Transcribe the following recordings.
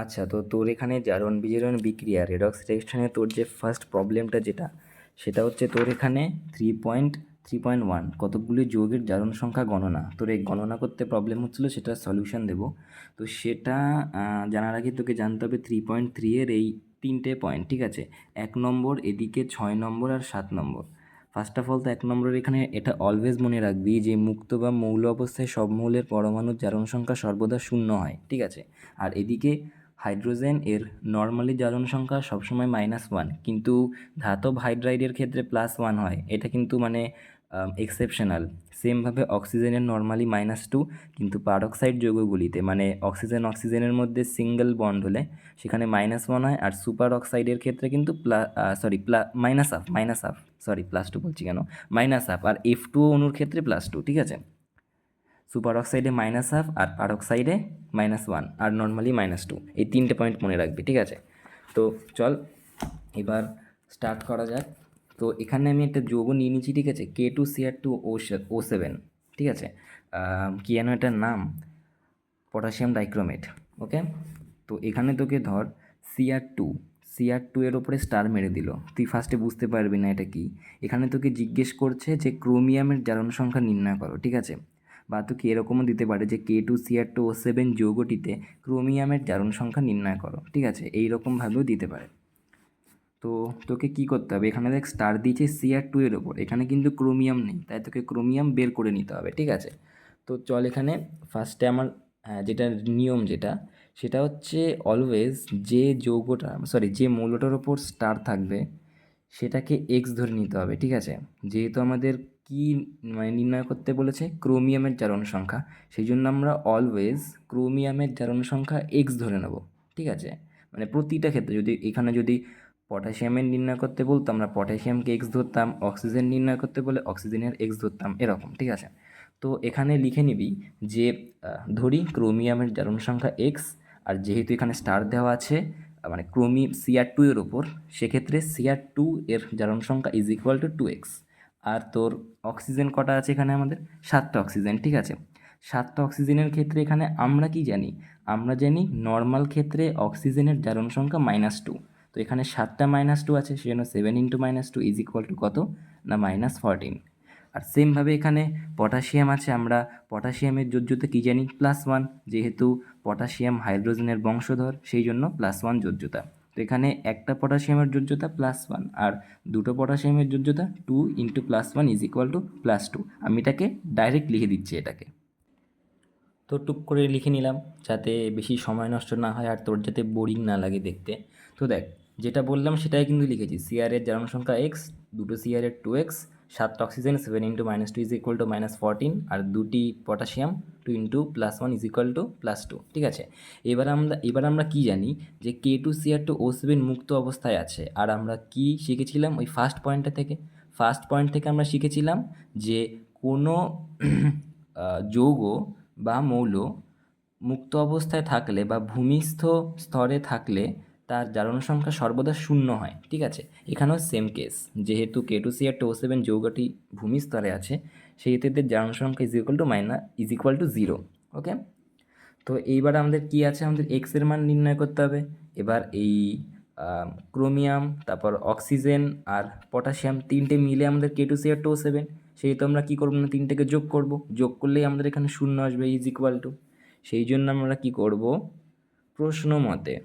আচ্ছা, তো তোর এখানে জারণ বিজারণ বিক্রিয়া রেডক্স রিঅ্যাকশনে তোর যে ফার্স্ট প্রবলেমটা যেটা, সেটা হচ্ছে তোর এখানে 3.3.1 কতকগুলি যৌগের জারণ সংখ্যা গণনা। তোর এই গণনা করতে প্রবলেম হচ্ছিলো, সেটা সলিউশন দেবো। তো সেটা জানার আগে তোকে জানতে হবে 3.3 এর এই তিনটে পয়েন্ট, ঠিক আছে? 1 নম্বর, এদিকে 6 নম্বর আর 7 নম্বর। ফার্স্ট অফ অল তো 1 নম্বরের এখানে এটা অলওয়েজ মনে রাখবি যে মুক্ত বা মৌল অবস্থায় সব মৌলের পরমাণুর জারণ সংখ্যা সর্বদা 0 হয়, ঠিক আছে? আর এদিকে হাইড্রোজেন এর নর্মালি জারণ সংখ্যা সবসময় -1, কিন্তু ধাতব হাইড্রাইডের ক্ষেত্রে +1 হয়। এটা কিন্তু মানে এক্সেপশনাল। সেমভাবে অক্সিজেনের নর্মালি -2, কিন্তু পারঅক্সাইড যৌগগুলিতে মানে অক্সিজেন অক্সিজেনের মধ্যে সিঙ্গেল বন্ড হলে সেখানে -1 হয়। আর সুপার অক্সাইডের ক্ষেত্রে কিন্তু +2 বলছি কেন, -1। আর F2 অণুর ক্ষেত্রে +2, ঠিক আছে? সুপার অক্সাইডে -1 আর পারঅক্সাইডে -1 আর নর্মালি -2, এই তিনটে পয়েন্ট মনে রাখবি, ঠিক আছে? তো চল এবার স্টার্ট করা যাক। তো এখানে আমি একটা যৌগ নিয়ে নিচ্ছি, ঠিক আছে? K2Cr2O7, ঠিক আছে? কি যেন এটার নাম, পটাশিয়াম ডাইক্রোমেট। ওকে, তো এখানে তোকে ধর Cr2 এর ওপরে স্টার মেরে দিল। তুই ফার্স্টে বুঝতে পারবি না এটা কি। এখানে তোকে জিজ্ঞেস করছে যে ক্রোমিয়ামের জারণ সংখ্যা নির্ণয় করো, ঠিক আছে? বা তোকে এরকমও দিতে পারে যে K2Cr2O7 যৌগটিতে ক্রোমিয়ামের জারণ সংখ্যা নির্ণয় করো, ঠিক আছে? এইরকমভাবেও দিতে পারে। তো তোকে কি করতে হবে, এখানে দেখ স্টার দিয়েছে Cr2 এর ওপর, এখানে কিন্তু ক্রোমিয়াম নেই, তাই তোকে ক্রোমিয়াম বের করে নিতে হবে, ঠিক আছে? তো চল এখানে ফার্স্টে আমার যেটা নিয়ম যেটা, সেটা হচ্ছে অলওয়েজ যে মৌলটার ওপর স্টার থাকবে সেটাকে এক্স ধরে নিতে হবে, ঠিক আছে? যেহেতু আমাদের কি মানে নির্ণয় করতে বলেছে, ক্রোমিয়ামের জারণ সংখ্যা, সেই জন্য আমরা অলওয়েজ ক্রোমিয়ামের জারণ সংখ্যা এক্স ধরে নেব, ঠিক আছে? মানে প্রতিটা ক্ষেত্রে যদি পটাশিয়ামের নির্ণয় করতে বলতো, আমরা পটাশিয়ামকে এক্স ধরতাম, অক্সিজেন নির্ণয় করতে বলে অক্সিজেনের এক্স ধরতাম, এরকম, ঠিক আছে? তো এখানে লিখে নিবি যে ধরি ক্রোমিয়ামের জারণ সংখ্যা এক্স, আর যেহেতু এখানে স্টার দেওয়া আছে মানে Cr2 এর ওপর, সেক্ষেত্রে Cr2 এর জারণ সংখ্যা =2x। আর তোর অক্সিজেন কটা আছে এখানে আমাদের? 7টা অক্সিজেন, ঠিক আছে? 7টা অক্সিজেনের ক্ষেত্রে এখানে আমরা কি জানি? আমরা জানি নর্মাল ক্ষেত্রে অক্সিজেনের জারণ সংখ্যা -2। তো এখানে 7টা -2 আছে, সেজন্য 7 × -2 কত না -14। আর সেমভাবে এখানে পটাশিয়াম আছে, আমরা পটাশিয়ামের যোজ্যতা কী জানি? +1, যেহেতু পটাশিয়াম হাইড্রোজেনের বংশধর, সেই জন্য +1 যোজ্যতা। তো এখানে একটা পটাশিয়ামের যোজ্যতা +1 আর দুটো পটাশিয়ামের যোজ্যতা 2 × +1 +2। আমি এটাকে ডাইরেক্ট লিখে দিচ্ছি এটাকে। তো টুক করে লিখে নিলাম যাতে বেশি সময় নষ্ট না হয় আর তোর যাতে বোরিং না লাগে দেখতে। তো দেখ, যেটা বললাম সেটাই কিন্তু লিখেছি। সিআরের জারণ সংখ্যা এক্স, দুটো সিআরের 2x, 7টা অক্সিজেন 7 × -2 -14, আর দুটি পটাশিয়াম 2 × +1 +2, ঠিক আছে? এবার আমরা কি জানি যে K2Cr2O7 মুক্ত অবস্থায় আছে। আর আমরা কি শিখেছিলাম ওই ফার্স্ট পয়েন্ট থেকে আমরা শিখেছিলাম যে কোনো যৌগ বা মৌল মুক্ত অবস্থায় থাকলে বা ভূমিস্থ স্তরে থাকলে তার জারণ সংখ্যা সর্বদা 0 হয়, ঠিক আছে? এখানেও সেম কেস, যেহেতু K2Cr2O7 যৌগটি ভূমি স্তরে আছে, সেই এদের জারণ সংখ্যা =0। ওকে, তো এইবার আমাদের কি আছে, আমাদের এক্স এর মান নির্ণয় করতে হবে। এবার এই ক্রোমিয়াম, তারপর অক্সিজেন আর পটাশিয়াম তিনটে মিলে আমাদের K2Cr2O7, সেহেতু আমরা কী করবো না, তিনটেকে যোগ করলেই আমাদের এখানে 0 আসবে =, সেই জন্য আমরা কি করব, প্রশ্ন মতে,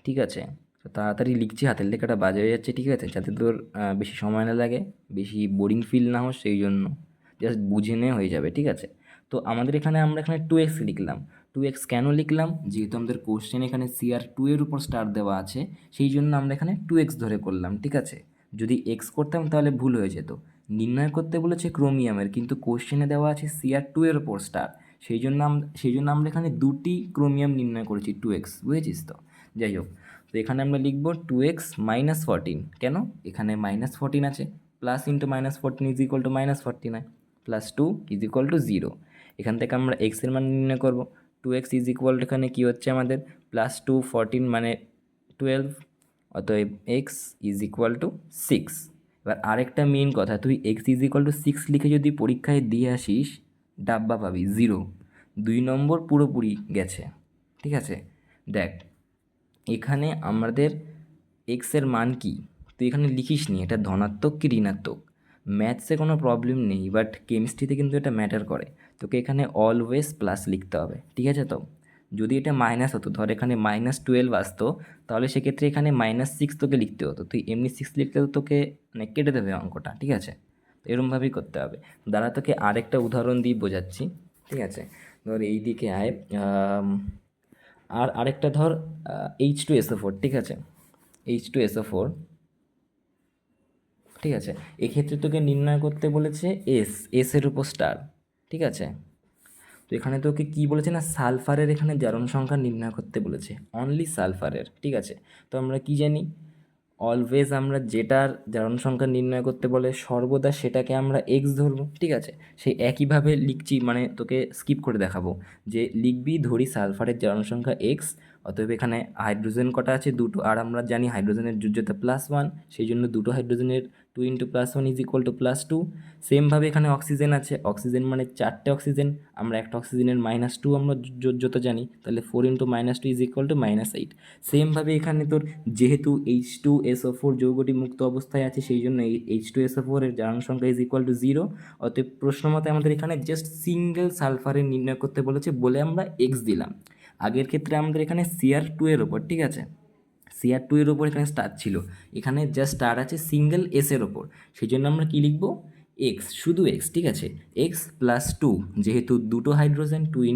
ঠিক আছে? তো তাড়াতাড়ি লিখছি, হাতের লেখাটা বাজে হয়ে যাচ্ছে, ঠিক আছে? যাতে তোর বেশি সময় না লাগে, বেশি বোরিং ফিল না হোস, সেই জন্য জাস্ট বুঝে নে, হয়ে যাবে, ঠিক আছে? তো আমরা এখানে 2x লিখলাম। 2x কেন লিখলাম? যেহেতু আমাদের কোশ্চেন এখানে Cr2 এর উপর স্টার দেওয়া আছে, সেই জন্য আমরা এখানে 2x ধরে করলাম, ঠিক আছে? যদি x করতাম তাহলে ভুল হয়ে যেত। নির্ণয় করতে বলেছে ক্রোমিয়ামের, কিন্তু কোশ্চেনে দেওয়া আছে Cr2 এর উপর স্টার, সেই জন্য আমরা এখানে দুটি ক্রোমিয়াম নির্ণয় করেছি 2x, বুঝেছিস তো? যাই হোক, তো এখানে আমরা লিখব 2x -14। কেন? এখানে -14 আছে, প্লাস ইন্টু -14 =-14 হয়, +2 =0। এখান থেকে আমরা x এর মান নির্ণয় করব। 2x এখানে কী হচ্ছে আমাদের, +2 14 মানে 12, অতএব x =6। এবার আরেকটা মেন কথা, তুই x =6 লিখে যদি পরীক্ষায় দিয়ে আসিস, ডাব্বা পাবি 0। 2 নম্বর পুরোপুরি গেছে, ঠিক আছে? দেখ, এখানে আমাদের এক্সের মান কি তুই এখানে লিখিস নি এটা ধনাত্মক কি ঋণাত্মক। ম্যাথসে কোনো প্রবলেম নেই, বাট কেমিস্ট্রিতে কিন্তু এটা ম্যাটার করে। তোকে এখানে অলওয়েজ প্লাস লিখতে হবে, ঠিক আছে? তো যদি এটা মাইনাস হতো, ধর এখানে -12 আসতো, তাহলে সেক্ষেত্রে এখানে -6 তোকে লিখতে হতো। তুই এমনি 6 লিখলে তো তোকে মানে কেটে দেবে অঙ্কটা, ঠিক আছে? তো এরমভাবেই করতে হবে। দাঁড়া তোকে আরেকটা উদাহরণ দিয়ে বোঝাচ্ছি, ঠিক আছে? ধর এই দিকে আয়, আর আরেকটা ধর H2SO4, ঠিক আছে? H2SO4, ঠিক আছে? এক্ষেত্রে তোকে নির্ণয় করতে বলেছে এসের উপর স্টার, ঠিক আছে? তো এখানে তোকে কি বলেছে না, সালফারের এখানে জারণ সংখ্যা নির্ণয় করতে বলেছে, অনলি সালফারের, ঠিক আছে? তো আমরা কি জানি, অলওয়েজ আমরা যেটার জারণ সংখ্যা নির্ণয় করতে বলে সর্বদা সেটাকে আমরা এক্স ধরবো, ঠিক আছে? সেই একইভাবে লিখছি, মানে তোকে স্কিপ করে দেখাবো যে লিখবি, ধরি সালফারের জারণ সংখ্যা এক্স, অতএব এখানে হাইড্রোজেন কটা আছে, দুটো, আর আমরা জানি হাইড্রোজেনের যোজ্যতা +1, সেই জন্য দুটো হাইড্রোজেনের 2 × +1 = +2। সেমভাবে এখানে অক্সিজেন আছে, অক্সিজেন মানে 4টে অক্সিজেন, আমরা একটা অক্সিজেনের -2 আমরা যোজ্যতা জানি, তাহলে 4 × -2 = -8। সেমভাবে এখানে তোর যেহেতু H2SO4 যৌগটি মুক্ত অবস্থায় আছে, সেই জন্য এই H2SO4 এর জারণ সংখ্যা = 0। অতএব প্রশ্ন মতে আমাদের এখানে জাস্ট সিঙ্গেল সালফারের নির্ণয় করতে বলেছে বলে আমরা এক্স দিলাম। আগের ক্ষেত্রে আমাদের এখানে Cr2 এর ওপর, ঠিক আছে? Cr2 এর ওপর এখানে স্টার ছিল, এখানে জাস্ট স্টার আছে সিঙ্গেল এসের ওপর, সেই জন্য আমরা কি লিখবো, এক্স, শুধু এক্স, ঠিক আছে? এক্স +2, যেহেতু দুটো হাইড্রোজেন, 2 ×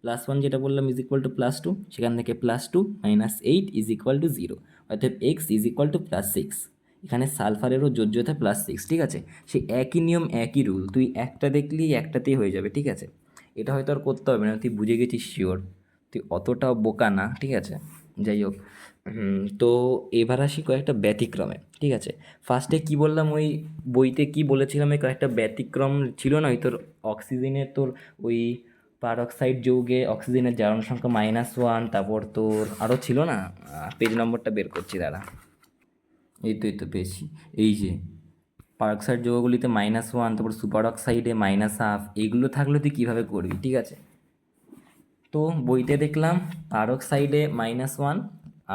+1 যেটা বললাম +2, সেখান থেকে +2 -8 = 0, অর্থাৎ এক্স +6। এখানে সালফারেরও যোজ্যতা +6, ঠিক আছে? সেই একই নিয়ম একই রুল, তুই একটা দেখলি একটাতেই হয়ে যাবে, ঠিক আছে? এটা হয়তো আর করতে হবে না, তুই বুঝে গেছিস শিওর, তুই অতটাও বোকা না, ঠিক আছে? যাই হোক, তো এবার আসি কয়েকটা ব্যতিক্রমে, ঠিক আছে? ফার্স্টে কি বললাম, ওই বইতে কি বলেছিলাম, এই কয়েকটা ব্যতিক্রম ছিল না, ওই তোর অক্সিজেনের, তোর ওই পারক্সাইড যৌগে অক্সিজেনের জারণ সংখ্যা -1, তারপর তোর আরও ছিল না, পেজ নম্বরটা বের করছি দাঁড়া, এই তো পেয়েছি, এই যে পারক্সাইড যৌগগুলিতে -1, তারপর সুপার অক্সাইডে -1/2, এইগুলো থাকলে তুই কীভাবে করবি, ঠিক আছে? তো বইতে দেখলাম পারক্সাইডে -1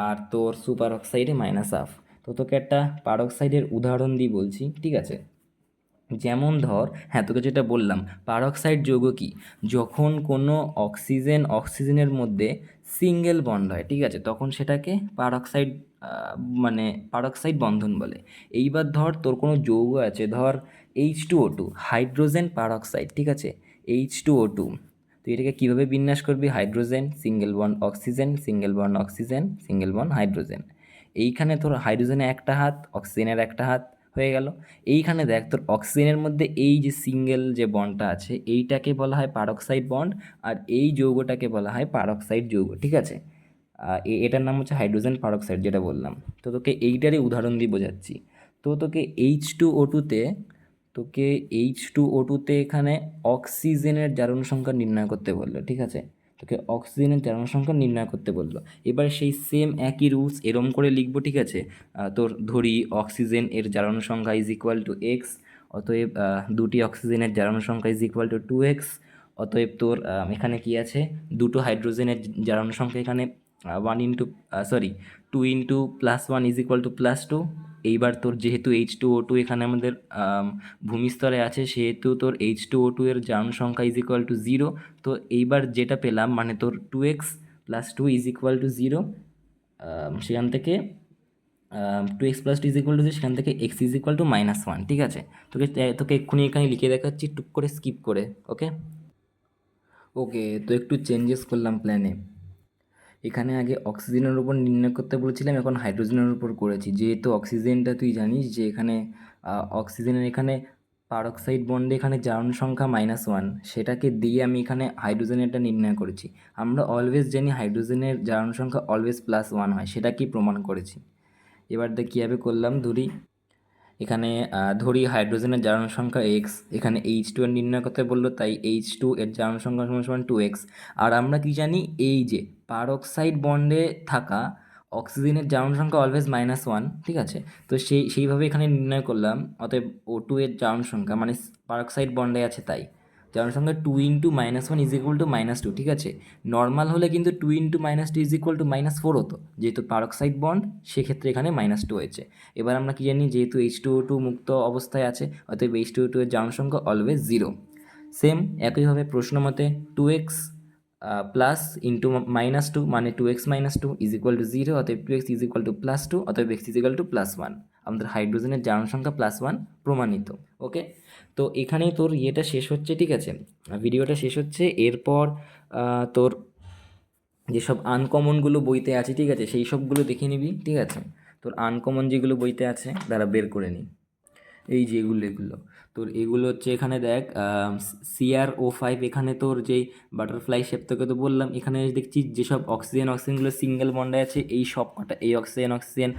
আর তোর সুপার অক্সাইডে -1/2। তো তোকে একটা পারক্সাইডের উদাহরণ দিই বলছি, ঠিক আছে? যেমন ধর, হ্যাঁ তোকে যেটা বললাম, পারক্সাইড যৌগ কি, যখন কোনো অক্সিজেনের মধ্যে সিঙ্গেল বন্ড হয়, ঠিক আছে, তখন সেটাকে পারক্সাইড, মানে পারক্সাইড বন্ধন বলে। এইবার ধর তোর কোনো যৌগ আছে, ধর H2O2, হাইড্রোজেন পারক্সাইড, ঠিক আছে? H2O2, তুই এটাকে কীভাবে বিন্যাস করবি, hydrogen single bond oxygen, single bond oxygen, single bond hydrogen. এইখানে তোর হাইড্রোজেনের একটা হাত, অক্সিজেনের একটা হাত হয়ে গেল। এইখানে দেখ, তোর অক্সিজেনের মধ্যে এই যে সিঙ্গেল যে বন্ডটা আছে, এইটাকে বলা হয় পারক্সাইড বন্ড, আর এই যৌগটাকে বলা হয় পারক্সাইড যৌগ, ঠিক আছে? এটার নাম হচ্ছে হাইড্রোজেন পারক্সাইড, যেটা বললাম। তো তোকে এইটারই উদাহরণ দিয়ে বোঝাচ্ছি। তো তোকে H2O2-তে, এখানে অক্সিজেনের জারণ সংখ্যা নির্ণয় করতে বললো, ঠিক আছে? তোকে অক্সিজেনের জারণ সংখ্যা নির্ণয় করতে বললো। এবার সেই সেম একই রুলস এরম করে লিখবো, ঠিক আছে? তোর ধরি অক্সিজেন এর জারণ সংখ্যা = x, অতএব দুটি অক্সিজেনের জারণ সংখ্যা = 2x, অতএব তোর এখানে কি আছে, দুটো হাইড্রোজেনের জারণ সংখ্যা এখানে 2 × +1 = +2। এইবার তোর যেহেতু H2O2 এখানে আমাদের ভূমিস্তরে আছে, সেহেতু তোর H2O2 এর জারণ সংখ্যা = 0। তো এইবার যেটা পেলাম, মানে তোর 2x + 2 = 0, সেখান থেকে 2x + 2 = 0, সেখান থেকে x = -1, ঠিক আছে? তোকে এক্ষুনি এখানে লিখে দেখাচ্ছি টুক করে স্কিপ করে, ওকে? ওকে, তো একটু চেঞ্জেস করলাম প্ল্যানে। এখানে আগে অক্সিজেনের উপর নির্ণয় করতে বলেছিলাম, এখন হাইড্রোজেনের উপর করেছি, যেহেতু অক্সিজেনটা তুই জানিস যে এখানে অক্সিজেনের এখানে পারক্সাইড বন্ডে এখানে জারণ সংখ্যা -1, সেটাকে দিয়ে আমি এখানে হাইড্রোজেনেরটা নির্ণয় করেছি। আমরা অলওয়েজ জানি হাইড্রোজেনের জারণ সংখ্যা অলওয়েজ +1 হয়, সেটাকেই প্রমাণ করেছি। এবার দেখ কীভাবে করলাম, এখানে ধরি হাইড্রোজেনের জারণ সংখ্যা x, এখানে H2 এর নির্ণয় করতে বললো, তাই H2 এর জারণ সংখ্যা সমান 2x। আর আমরা কি জানি, এই যে পারক্সাইড বন্ডে থাকা অক্সিজেনের জারণ সংখ্যা অলওয়েজ -1, ঠিক আছে? তো সেইভাবে এখানে নির্ণয় করলাম, অতএব O2 এর জারণ সংখ্যা, মানে পারক্সাইড বন্ডে আছে তাই। তো জনসংখ্যা 2 × -1 = -2, ঠিক আছে। নর্মাল হলে কিন্তু 2 × -2 = -4 হতো, যেহেতু পারক্সাইড বন্ড সেক্ষেত্রে এখানে -2 হয়েছে। এবার আমরা কি জানি, যেহেতু H2O2 মুক্ত অবস্থায় আছে, অতএব H2O2 এর জনসংখ্যা অলওয়েজ 0। সেম একইভাবে প্রশ্ন মতে 2x প্লাস ইন্টু -2 মানে 2x - 2 = 0, অতএব 2x = +2, অতএব x = +1। আমাদের হাইড্রোজেনের জনসংখ্যা +1 প্রমাণিত। ওকে, তো এখানেই তোর ইয়েটা শেষ হচ্ছে, ঠিক আছে, ভিডিওটা শেষ হচ্ছে। এরপর তোর যেসব আনকমনগুলো বইতে আছে, ঠিক আছে, সেই সবগুলো দেখে নিবি, ঠিক আছে। তোর আনকমন যেগুলো বইতে আছে তারা বের করে নিই। এই যে এগুলো তোর এগুলো হচ্ছে, এখানে দেখ CrO5, এখানে তোর যেই বাটারফ্লাই শেপ তোকে তো বললাম, এখানে দেখছি যেসব অক্সিজেনগুলো সিঙ্গেল বন্ডে আছে, এই সব কটা, এই অক্সিজেন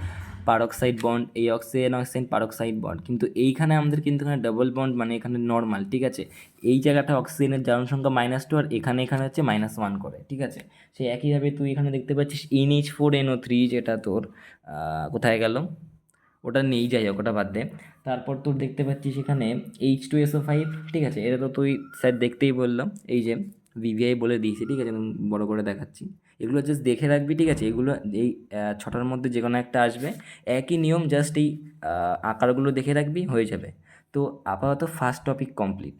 পারক্সাইড বন্ড, এই অক্সিজেন পারক্সাইড বন্ড, কিন্তু এইখানে আমাদের কিন্তু এখানে ডাবল বন্ড, মানে এখানে নর্মাল, ঠিক আছে। এই জায়গাটা অক্সিজেনের জনসংখ্যা -2 আর এখানে হচ্ছে -1 করে, ঠিক আছে। সেই একইভাবে তুই এখানে দেখতে পাচ্ছিস NH4NO3, যেটা তোর কোথায় গেল, ওটা নেই, যাই হোক, ওটা বাদ দে। তারপর তোর দেখতে পাচ্ছিস এখানে H2SO5, ঠিক আছে, এটা তো তুই স্যার দেখতেই বললাম, এই যে VVI বলে দিয়েছি, ঠিক আছে, আমি বড় করে দেখাচ্ছি। এগুলো জাস্ট দেখে রাখবি, ঠিক আছে। এগুলো এই 6টার মধ্যে যে কোনো একটা আসবে, একই নিয়ম, জাস্ট এই আকারগুলো দেখে রাখবি, হয়ে যাবে। তো আপাতত ফার্স্ট টপিক কমপ্লিট।